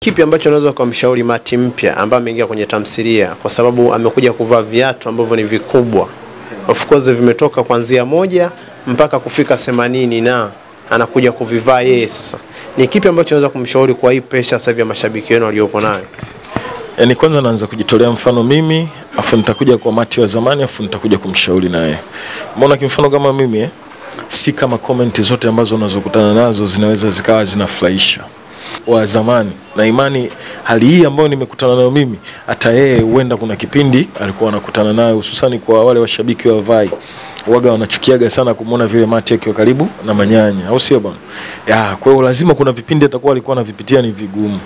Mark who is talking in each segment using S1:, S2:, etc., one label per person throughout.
S1: kipi ambacho unaweza kumshauri Mati mpya ambaye ameingia kwenye tamthilia, kwa sababu amekuja kuvaa viatu ambavyo ni vikubwa, of course vimetoka kuanzia 1 mpaka kufika 80 na anakuja kuvivaa yeye sasa. Ni kipi ambacho unaweza kumshauri kwa hii pressure sasa hivi ya mashabiki wenu waliopo nayo?
S2: Yaani kwanza naanza kujitolea mfano mimi, afu nitakuja kwa Mati wa zamani, afu nitakuja kumshauri naye. Umeona kimfano kama mimi si kama comment zote ambazo unazokutana nazo zinaweza zikawa zinafurahisha wa zamani. Na imani hali hii ambayo nimekutana nayo mimi, hata yeye huenda kuna kipindi alikuwa anakutana nayo, hususan kwa wale washabiki wa Vai. Waga wanachukiaga sana kumuona vile Mati akiwa karibu na manyanya, au sio bwana? Kwa hiyo lazima kuna vipindi atakuwa alikuwa anavipitia ni vigumu.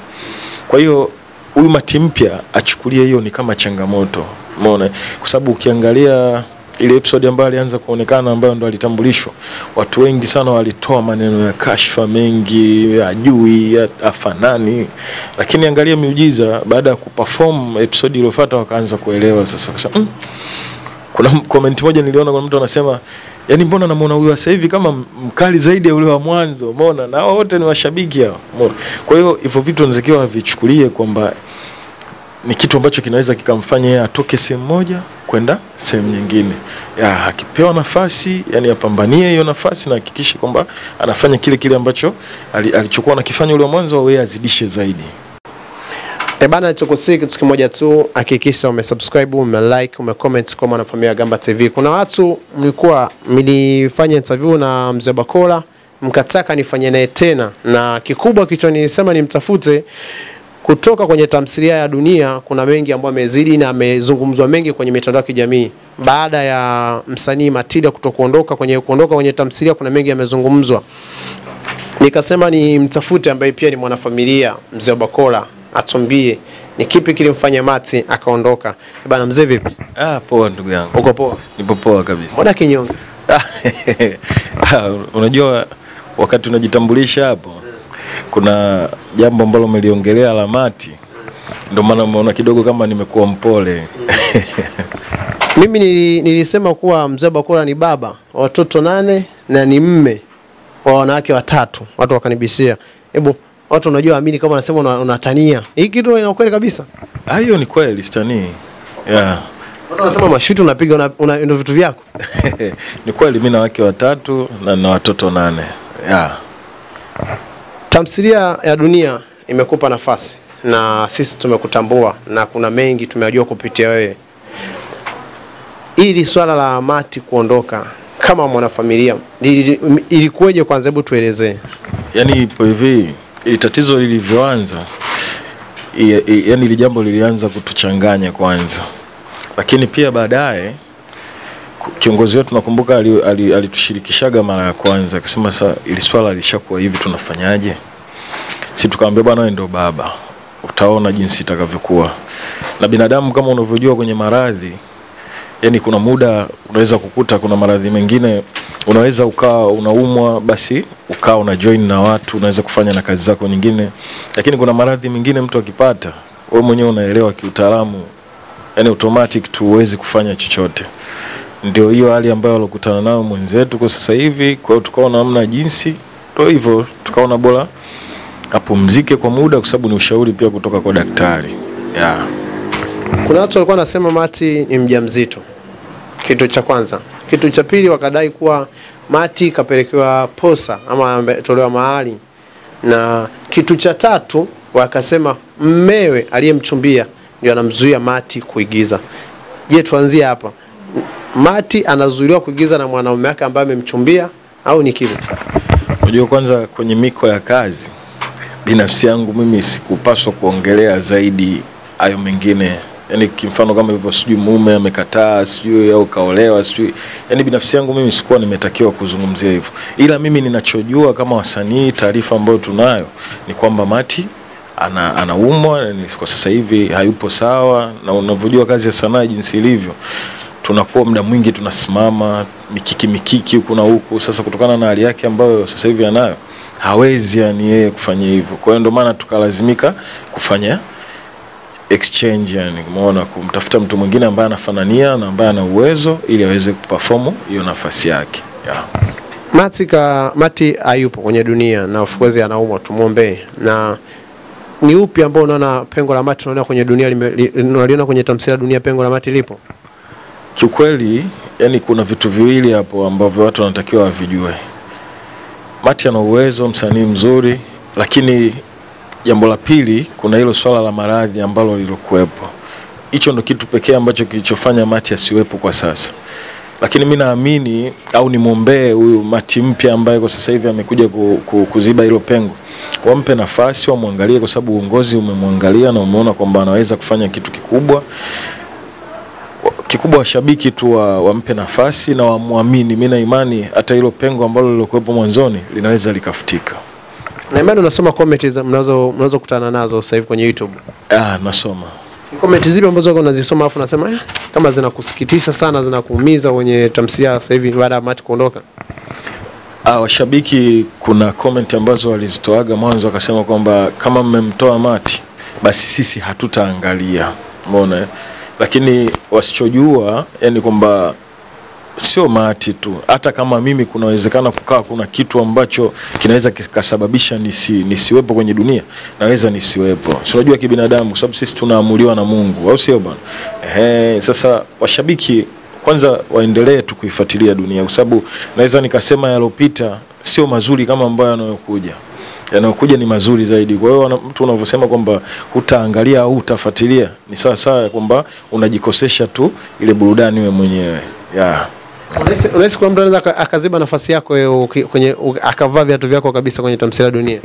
S2: Kwa hiyo huyu Mati mpya achukulie hiyo ni kama changamoto. Umeona? Kwa sababu ukiangalia ile episode ambayo alianza kuonekana ambayo ndo alitambulishwa, watu wengi sana walitoa maneno ya kashfa mengi, ajui, afanani. Lakini angalia miujiza, baada ya kuperform episode iliyofuata wakaanza kuelewa sasa. Kuna comment moja niliona kwa mtu anasema, yani mbona namuona huyu sasa hivi kama mkali zaidi ya ule wa mwanzo, umeona? Na wote ni washabiki hao, umeona? Kwa hiyo hivyo vitu unatakiwa vichukulie kwamba ni kitu ambacho kinaweza kikamfanya yeye atoke sehemu moja kwenda sehemu nyingine. Akipewa nafasi, yani apambanie hiyo nafasi na hakikishe kwamba anafanya kile ambacho alichokuwa anakifanya ule mwanzo, au yeye azidishe zaidi.
S1: Bana, tukusii kitu kimoja tu, hakikisha umesubscribe, umelike, umecomment kwa Mwanafamilia Gamba TV. Kuna watu mlifanya interview na Mzee Bakola, mkataka nifanye naye tena, na kikubwa kicho nilisema nimtafute kutoka kwenye tamthilia ya Dunia. Kuna mengi ambayo amezidi na amezungumzwa mengi kwenye mitandao ya kijamii baada ya msanii Matilda kuondoka kwenye tamthilia. Kuna mengi yamezungumzwa, nikasema ni mtafute ambaye pia ni mwanafamilia Mzee Bakola, atumbie ni kipi kilimfanya Mati akaondoka. Bana mzee, vipi?
S2: Poa ndugu yangu.
S1: Uko poa?
S2: Nipo poa kabisa.
S1: Mbona kinyonge?
S2: Unajua wakati unajitambulisha hapo kuna jambo ambalo umeliongelea la Mati, ndio maana umeona kidogo kama nimekuwa mpole.
S1: Mimi nilisema kuwa Mzee Bakola ni baba wa watoto 8 na ni mme wa wanawake 3. Watu wakanibishia. Hebu watu unajua amini kama unasema unatania. Hii kitu ina ukweli kabisa?
S2: Hiyo ni kweli, sitanii.
S1: Watu wanasema mashuti unapiga ndio vitu vyako.
S2: Ni kweli, mimi na wake 3 na na watoto 8.
S1: Tamthilia ya Dunia imekupa nafasi na sisi tumekutambua na kuna mengi tumejua kupitia wewe. Hili swala la Mati kuondoka kama mwanafamilia ilikuwaje kwanza, hebu tuelezee.
S2: Yani ipo hivi, ili tatizo lilivyoanza, yani ile jambo lilianza kutuchanganya kwanza. Lakini pia baadaye kiongozi wetu nakumbuka alitushirikishaga mara ya kwanza, akisema sasa ili swala lishakuwa hivi tunafanyaje? Sisi tukamwambia bwana, wewe ndio baba, utaona jinsi itakavyokuwa. Na binadamu kama unavyojua kwenye maradhi, yani kuna muda unaweza kukuta kuna maradhi mengine unaweza ukawa unaumwa basi ukawa una join na watu, unaweza kufanya na kazi zako nyingine. Lakini kuna maradhi mengine mtu akipata, wewe mwenyewe unaelewa kiutaalamu, yani automatic tu huwezi kufanya chochote. Ndio hiyo hali ambayo alokutana nao mwenzetu kwa sasa hivi. Kwa hiyo tukaona hamna jinsi, ndio hivyo tukaona bora apumzike kwa muda, kwa sababu ni ushauri pia kutoka kwa daktari.
S1: Kuna watu walikuwa wanasema Mati ni mjamzito. Kitu cha kwanza. Kitu cha pili wakadai kuwa Mati kapelekewa posa ama ametolewa mahali. Na kitu cha tatu wakasema mmewe aliyemchumbia ndio anamzuia Mati kuigiza. Je, tuanzie hapa. Mati anazuiliwa kuigiza na mwanaume wake ambaye amemchumbia au ni kipi?
S2: Unajua kwanza kwenye miko ya kazi, binafsi yangu mimi sikupaswa kuongelea zaidi hayo mengine. Yani kimfano kama hivyo, sijui mume amekataa, sijui au kaolewa, sijui. Yani binafsi yangu mimi sikuwa nimetakiwa kuzungumzia hivyo. Ila mimi ninachojua kama wasanii, taarifa ambayo tunayo ni kwamba Mati anaumwa kwa sasa hivi, hayupo sawa. Na unavyojua kazi ya sanaa jinsi ilivyo, tunakuwa muda mwingi tunasimama mikiki huku na huku. Sasa kutokana na hali yake ambayo sasa hivi anayo, hawezi yani yeye kufanya hivyo. Kwa hiyo ndio maana tukalazimika kufanya exchange, yani umeona, kumtafuta mtu mwingine ambaye anafanania na ambaye ana uwezo ili aweze kuperform hiyo nafasi yake.
S1: Mati hayupo kwenye dunia na of course anaumwa, tumuombe. Na ni upi ambao unaona pengo la Mati unaona kwenye dunia unaliona kwenye tamthilia dunia pengo la Mati lipo?
S2: Kiukweli yani kuna vitu viwili hapo ambavyo watu wanatakiwa wavijue. Mati ana uwezo, msanii mzuri, lakini jambo la pili kuna hilo swala la maradhi ambalo lilokuepo. Hicho ndo kitu pekee ambacho kilichofanya Mati asiwepo kwa sasa. Lakini mimi naamini au nimwombee huyu Mati mpya ambaye kwa sasa hivi amekuja kuziba hilo pengo. Wampe nafasi, wamwangalie kwa sababu uongozi umemwangalia na umeona kwamba anaweza kufanya kitu kikubwa. Washabiki tu wampe nafasi na wamuamini. Mimi na imani hata hilo pengo ambalo lilokuwepo mwanzoni linaweza likafutika.
S1: Na imani unasoma comments mnazo kutana nazo sasa hivi kwenye YouTube?
S2: Nasoma.
S1: Comment zipi ambazo unazisoma afu unasema kama zinakusikitisha sana, zinakuumiza kwenye tamthilia sasa hivi baada ya Mati kuondoka?
S2: Washabiki kuna comment ambazo walizitoaga mwanzo wakasema kwamba kama mmemtoa Mati basi sisi hatutaangalia. Umeona? Lakini wasichojua yani kwamba sio Mati tu, hata kama mimi kunawezekana kuna kitu ambacho kinaweza kikasababisha nisiwepo kwenye dunia, naweza nisiwepo. Unajua kibinadamu, kwa sababu sisi tunaamuliwa na Mungu, au sio bwana? Sasa washabiki kwanza waendelee tu kuifuatilia dunia, kwa sababu naweza nikasema yalopita sio mazuri kama ambayo yanayokuja ni mazuri zaidi. Kwa hiyo mtu unavyosema kwamba hutaangalia au hutafuatilia, ni sawa sawa kwamba unajikosesha tu ile burudani wewe mwenyewe.
S1: Unahisi kwa mtu anaweza akaziba nafasi yako kwenye akavaa viatu vyako kabisa kwenye tamthilia dunia?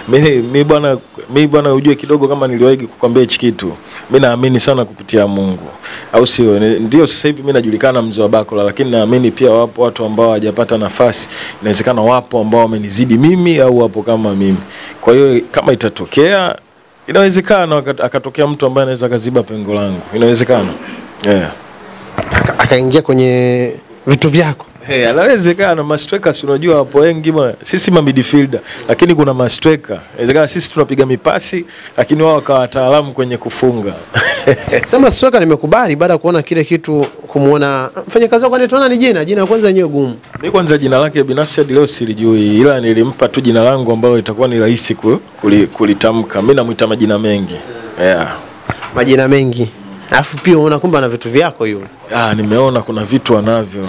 S2: Mimi bwana ujue kidogo kama niliwahi kukwambia hichi kitu. Mimi naamini sana kupitia Mungu. Au sio? Ndio sasa hivi mimi najulikana mzee wa Bakola, lakini naamini pia wapo watu ambao hawajapata nafasi. Inawezekana wapo ambao wamenizidi mimi au wapo kama mimi. Kwa hiyo kama itatokea, inawezekana akatokea mtu ambaye anaweza kaziba pengo langu. Inawezekana.
S1: Akaingia kwenye vitu vyako.
S2: Anawezekana mastreka, si unajua hapo wengi bwana. Sisi ma midfielder, lakini kuna mastreka. Inawezekana sisi tunapiga mipasi, lakini wao wakawa wataalamu kwenye kufunga.
S1: Sema striker nimekubali baada ya kuona kile kitu, kumuona mfanyakazi wako anaitwa ni jina kwanza yenyewe gumu.
S2: Mimi kwanza jina lake binafsi hadi leo silijui, ila nilimpa tu jina langu ambalo itakuwa ni rahisi kulitamka. Mimi namuita majina mengi.
S1: Majina mengi. Alafu pia unaona kumbe ana vitu vyako yule.
S2: Nimeona kuna vitu anavyo.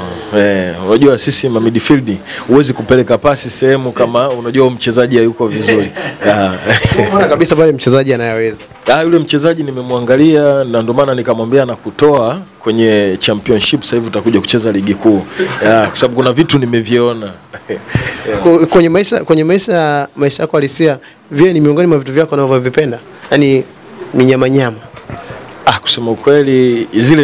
S2: Unajua sisi ma midfield huwezi kupeleka pasi sehemu kama unajua mchezaji hayuko vizuri.
S1: Unaona kabisa pale mchezaji anayeweza.
S2: Yule mchezaji nimemwangalia na ndio maana nikamwambia na kutoa kwenye championship, sasa hivi utakuja kucheza ligi kuu. Kwa sababu kuna vitu nimeviona.
S1: Kwenye maisha yako halisia, vile ni miongoni mwa vitu vyako unavyovipenda. Yaani nyama.
S2: Kusema ukweli zile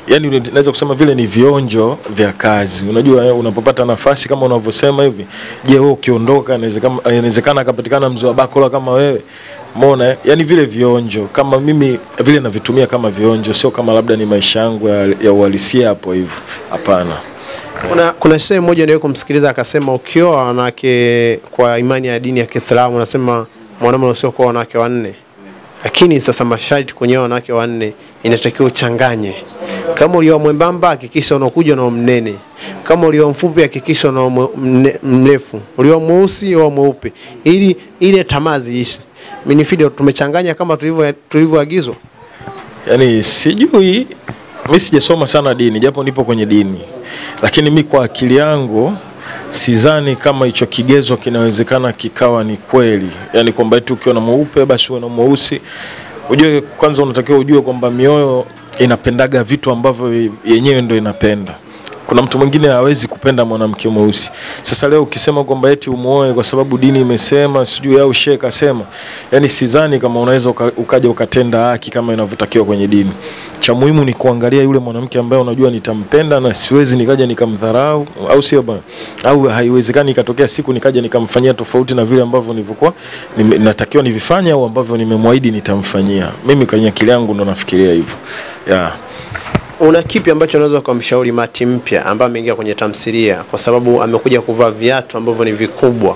S2: yani naweza kusema vile ni vionjo vya kazi. Unajua unapopata nafasi kama unavyosema hivi, je wewe ukiondoka inawezekana akapatikana mzee wa Bakola kama wewe. Umeona? Yani vile vionjo kama mimi vile navitumia kama vionjo, sio kama labda ni maisha yangu ya uhalisia hapo hivyo. Hapana.
S1: Kuna shehe mmoja ndio kumsikiliza akasema ukioa wanawake kwa imani ya dini ya Kiislamu unasema mwanamume usio kwa wanawake wanne. Lakini sasa masharti kwenye wanawake wanne inatakiwa uchanganye. Kama ulio mwembamba hakikisha unakuja na mnene. Kama ulio mfupi hakikisha na mrefu. Ulio mweusi au mweupe. Ili ile tamaa ziishe. Minifido tumechanganya kama tulivyoagizwa.
S2: Yaani sijui, mimi sijasoma sana dini japo nipo kwenye dini. Lakini mimi kwa akili yangu sidhani kama hicho kigezo kinawezekana kikawa ni kweli. Yaani kwamba eti ukiwa na mweupe basi uwe na mweusi. Ujue kwanza unatakiwa ujue kwamba mioyo inapendaga vitu ambavyo yenyewe ndio inapenda. Kuna mtu mwingine hawezi kupenda mwanamke mweusi. Sasa leo ukisema kwamba eti umuoe kwa sababu dini imesema, sijui au shehe kasema, yani sidhani kama unaweza ukaja ukatenda haki kama inavyotakiwa kwenye dini. Cha muhimu ni kuangalia yule mwanamke ambaye unajua nitampenda na siwezi nikaja nikamdharau, au sio bwana? Au haiwezekani ikatokea siku nikaja nikamfanyia tofauti na vile ambavyo nilivyokuwa natakiwa nivifanye au ambavyo nimemwaahidi nitamfanyia. Mimi kwenye akili yangu ndo nafikiria hivyo.
S1: Una kipi ambacho unaweza kumshauri Mati mpya ambaye ameingia kwenye tamthilia kwa sababu amekuja kuvaa viatu ambavyo ni vikubwa?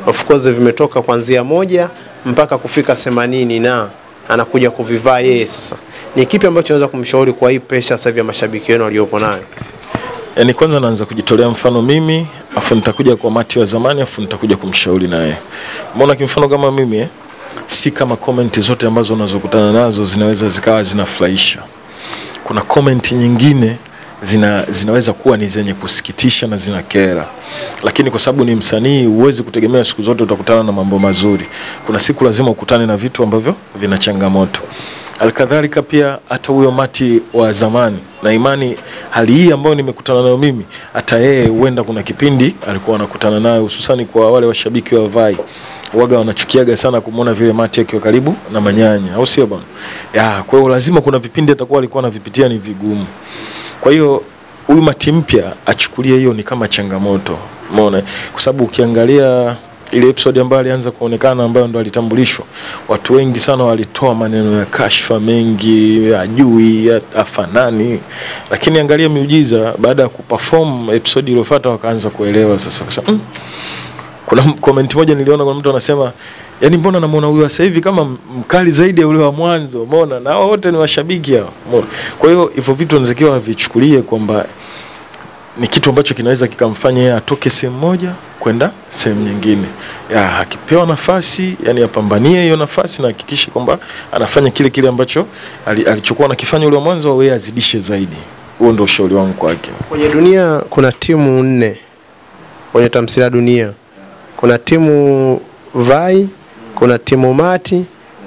S1: Of course vimetoka kuanzia 1 mpaka kufika 80 na anakuja kuvivaa yeye sasa. Ni kipi ambacho unaweza kumshauri kwa hii pressure sasa hivi ya mashabiki wenu waliopo nayo?
S2: Yaani kwanza naanza kujitolea mfano mimi afu nitakuja kwa Mati wa zamani, afu nitakuja kumshauri naye. Umeona kimfano kama mimi si kama comment zote ambazo unazokutana nazo zinaweza zikawa zinafurahisha. Kuna comment nyingine zinaweza kuwa ni zenye kusikitisha na zinakera. Lakini kwa sababu ni msanii huwezi kutegemea siku zote utakutana na mambo mazuri. Kuna siku lazima ukutane na vitu ambavyo vina changamoto. Alikadhalika pia hata huyo Mati wa zamani, na imani hali hii ambayo nimekutana nayo mimi hata yeye huenda kuna kipindi alikuwa anakutana nayo, hususani kwa wale washabiki wa Vai. Waga wanachukiaga sana kumuona vile Mati akiwa karibu na manyanya, au sio bwana? Kwa hiyo lazima kuna vipindi atakuwa alikuwa anavipitia ni vigumu. Kwa hiyo huyu Mati mpya achukulie hiyo ni kama changamoto. Umeona? Kwa sababu ukiangalia ile episode ambayo alianza kuonekana ambayo ndo alitambulishwa, watu wengi sana walitoa maneno ya kashfa mengi, ajui, afanani. Lakini angalia miujiza, baada ya kuperform episode iliyofuata wakaanza kuelewa sasa. Kuna comment moja niliona kuna mtu anasema, yani mbona namuona huyu sasa hivi kama mkali zaidi ya ule wa mwanzo, umeona? Na wote ni washabiki hao. Kwa hiyo hivyo vitu tunatakiwa vichukulie kwamba ni kitu ambacho kinaweza kikamfanya yeye atoke sehemu moja kwenda sehemu nyingine. Akipewa nafasi, yani apambanie hiyo nafasi na hakikishe kwamba anafanya kile ambacho alichokuwa anakifanya ule wa mwanzo, au yeye azidishe zaidi. Huo ndio ushauri wangu kwake.
S1: Kwenye dunia kuna timu 4. Kwenye tamthilia dunia kuna timu Vai, kuna timu Mati,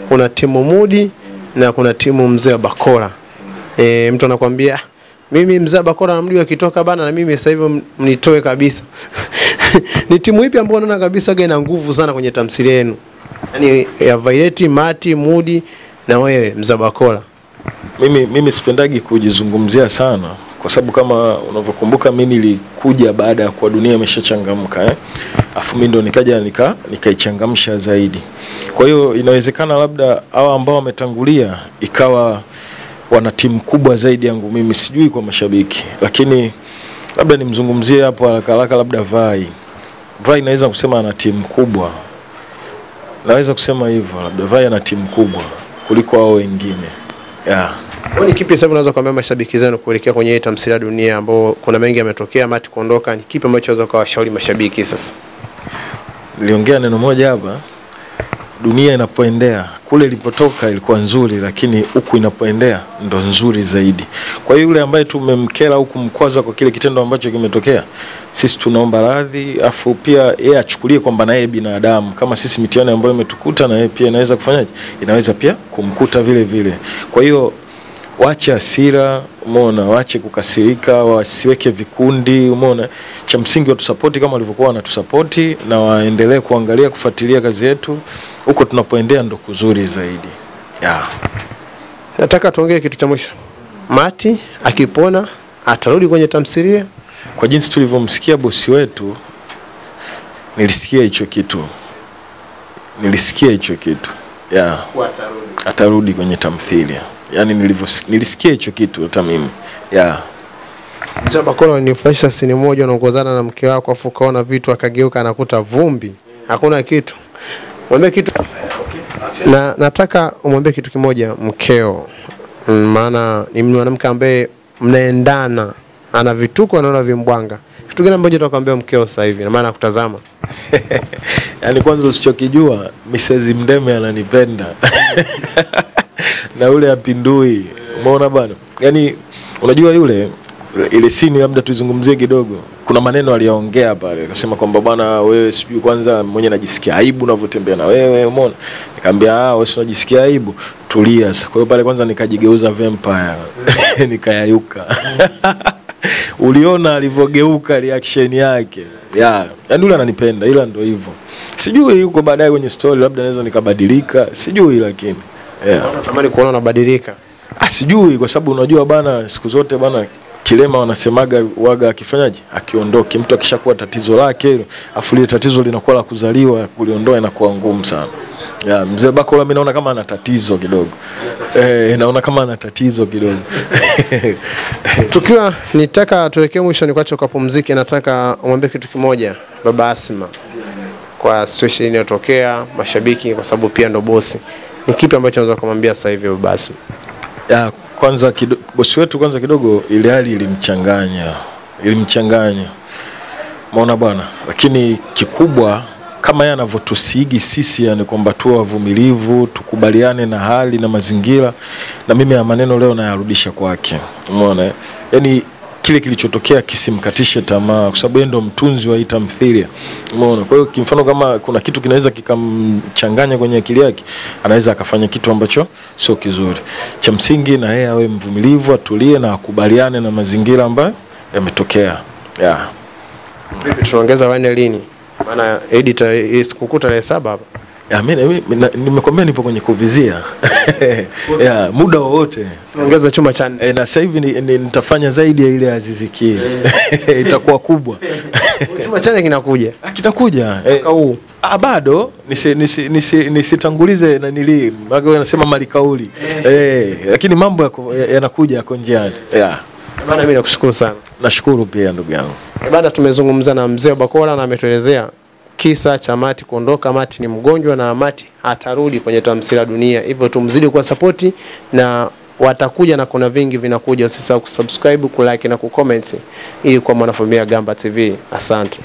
S1: kuna timu Mudi na kuna timu Mzee Bakora. Mtu anakuambia mimi Mzee Bakora na Mudi wakitoka bana na mimi sasa hivi mnitoe kabisa. Ni timu ipi ambayo unaona kabisa ina nguvu sana kwenye tamthilia yenu? Yaani ya Violet, Mati, Mudi na wewe Mzee Bakora.
S2: Mimi sipendagi kujizungumzia sana kwa sababu kama unavyokumbuka mimi nilikuja baada ya kwa dunia imeshachangamka afu mimi ndo nikaja nikaichangamsha zaidi. Kwa hiyo inawezekana labda hao ambao wametangulia ikawa wana timu kubwa zaidi yangu mimi, sijui kwa mashabiki, lakini labda nimzungumzie hapo haraka labda Vai naweza kusema ana timu kubwa. Naweza kusema hivyo, labda Vai ana timu kubwa kuliko hao wengine.
S1: Ni kipi sasa unaweza kuambia mashabiki zenu kuelekea kwenye tamthilia dunia ambao kuna mengi yametokea, Mati kuondoka, ni kipi ambacho unaweza kuwashauri mashabiki sasa?
S2: Niliongea neno moja hapa, dunia inapoendea, kule ilipotoka ilikuwa nzuri, lakini huku inapoendea ndo nzuri zaidi. Kwa hiyo yule ambaye tumemkera au kumkwaza kwa kile kitendo ambacho kimetokea, sisi tunaomba radhi, afu pia yeye achukulie kwamba na yeye binadamu kama sisi, mitihani ambayo imetukuta na yeye pia inaweza kufanyaje, inaweza pia kumkuta vile vile. Kwa hiyo waache hasira, umeona, waache kukasirika, wasiweke vikundi, umeona. Cha msingi watusapoti kama walivyokuwa wanatusapoti, na waendelee kuangalia, kufuatilia kazi yetu. Huko tunapoendea ndo kuzuri zaidi.
S1: Nataka tuongee kitu cha mwisho. Mati akipona atarudi kwenye tamthilia?
S2: Kwa jinsi tulivyomsikia bosi wetu, nilisikia hicho kitu. Atarudi kwenye tamthilia. Yani nilisikia hicho kitu hata mimi.
S1: Mzee Bakora nifurahisha sini moja unaongozana na mke wako afu kaona vitu akageuka anakuta vumbi. Hakuna kitu. Mwambie kitu. Na nataka umwambie kitu kimoja mkeo. Maana ni mwanamke ambaye mnaendana, ana vituko anaona vimbwanga. Kitu gani ambacho utakwambia mkeo sasa hivi na maana akutazama?
S2: Yani kwanza usichokijua Mrs. Mdeme ananipenda. Na ule apindui. Umeona bwana? Yani unajua yule ile scene labda tuizungumzie kidogo. Kuna maneno aliyaongea pale, akasema kwamba bwana wewe sijui kwanza mwenye najisikia aibu unavyotembea na wewe, umeona? Nikamwambia wewe unajisikia aibu, tulia. Kwa hiyo pale kwanza nikajigeuza vampire. Nikayayuka. Uliona alivyogeuka reaction yake. Yaani yule ananipenda, ila ndio hivyo. Sijui yuko baadaye kwenye story labda naweza nikabadilika, sijui lakini
S1: natamani kuona unabadilika.
S2: Sijui kwa sababu unajua bana siku zote bana kilema wanasemaga waga akifanyaje, akiondoke mtu akishakuwa tatizo lake, afu ile tatizo linakuwa la kuzaliwa, kuliondoa inakuwa ngumu sana. Mzee Bakora mimi naona kama ana tatizo kidogo. Naona kama ana tatizo kidogo.
S1: Tukiwa nitaka tuelekee mwisho ni kwacho kupumzika, nataka umwambie kitu kimoja Baba Asma kwa situation inayotokea mashabiki, kwa sababu pia ndo bosi. Ni kipi ambacho unaweza kumwambia sasa hivi Baba Asma?
S2: Kwanza bosi wetu kwanza kidogo ile hali ilimchanganya. Umeona bwana, lakini kikubwa kama yeye anavyotusigi sisi, yani kwamba tuwe wavumilivu, tukubaliane na hali na mazingira, na mimi ya maneno leo nayarudisha kwake. Umeona, yani kile kilichotokea kisimkatishe tamaa, kwa sababu yeye ndo mtunzi wa hii tamthilia. Umeona, kwa hiyo kimfano kama kuna kitu kinaweza kikamchanganya kwenye akili yake, anaweza akafanya kitu ambacho sio kizuri. Cha msingi na yeye awe mvumilivu, atulie na akubaliane na mazingira ambayo yametokea. Yeah.
S1: Vipi tunaongeza wane lini? Maana editor isikukuta tarehe 7 hapa.
S2: Ya mimi nimekwambia nipo kwenye kuvizia. Ya muda wowote.
S1: Tunaongeza chuma cha 4.
S2: Na sasa hivi nitafanya zaidi ya ile Azizi Ki. Itakuwa kubwa.
S1: Chuma cha 4 kinakuja.
S2: Kitakuja.
S1: Huu.
S2: Bado nisitangulize na nili. Maana wanasema mali kauli. Lakini mambo yanakuja yako njiani. Yeah.
S1: Bana mimi nakushukuru sana.
S2: Nashukuru pia ndugu yangu.
S1: Bana tumezungumza na mzee Bakola na ametuelezea kisa cha Mati kuondoka. Mati ni mgonjwa na Mati hatarudi kwenye tamthilia Dunia. Hivyo tumzidi kwa support na watakuja na kuna vingi vinakuja. Usisahau kusubscribe, kulike na kucomment ili kwa mwanafamilia Gamba TV. Asante.